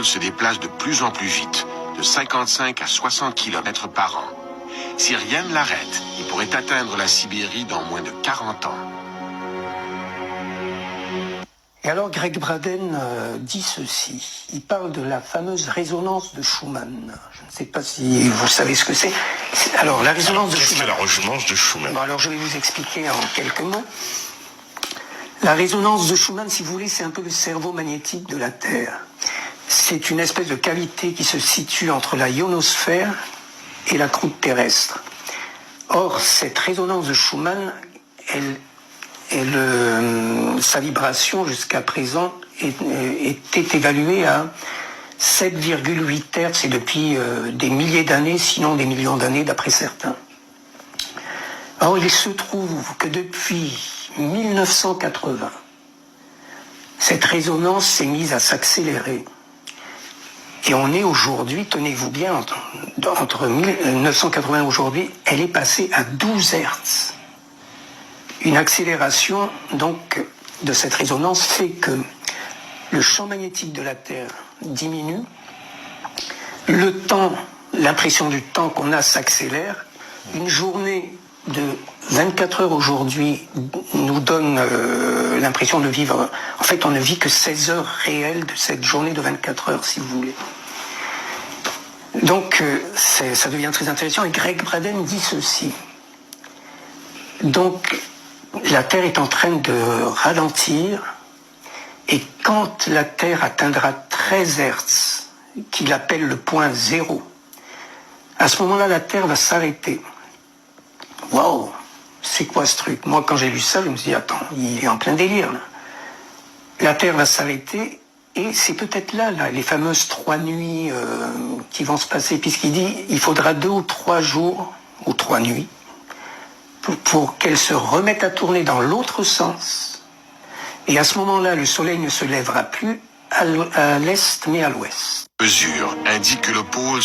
pôle se déplace de plus en plus vite, de 55 à 60 km par an. Si rien ne l'arrête, il pourrait atteindre la Sibérie dans moins de 40 ans. Et alors Greg Braden dit ceci, il parle de la fameuse résonance de Schumann. Je ne sais pas si vous savez ce que c'est. Alors la résonance de Schumann. Qu'est-ce que la résonance de Schumann? Bon, alors je vais vous expliquer en quelques mots. La résonance de Schumann, si vous voulez, c'est un peu le cerveau magnétique de la Terre. C'est une espèce de cavité qui se situe entre la ionosphère et la croûte terrestre. Or, cette résonance de Schumann, sa vibration jusqu'à présent était évaluée à 7,8 Hz et depuis des milliers d'années, sinon des millions d'années d'après certains. Or, il se trouve que depuis 1980, cette résonance s'est mise à s'accélérer. Et on est aujourd'hui, tenez-vous bien, entre 1980 et aujourd'hui, elle est passée à 12 Hz. Une accélération donc de cette résonance fait que le champ magnétique de la Terre diminue, le temps, l'impression du temps qu'on a s'accélère, une journée de 24 heures aujourd'hui nous donne l'impression de vivre, en fait on ne vit que 16 heures réelles de cette journée de 24 heures si vous voulez. Donc ça devient très intéressant et Greg Braden dit ceci. Donc la Terre est en train de ralentir et quand la Terre atteindra 13 Hertz, qu'il appelle le point zéro, à ce moment-là la Terre va s'arrêter. Waouh, c'est quoi ce truc? Moi quand j'ai lu ça, je me suis dit attends, il est en plein délire là. La Terre va s'arrêter et c'est peut-être là les fameuses 3 nuits qui vont se passer, puisqu'il dit il faudra 2 ou 3 jours ou 3 nuits pour qu'elle se remette à tourner dans l'autre sens. Et à ce moment-là, le soleil ne se lèvera plus à l'est mais à l'ouest. Mesure indique que le pôle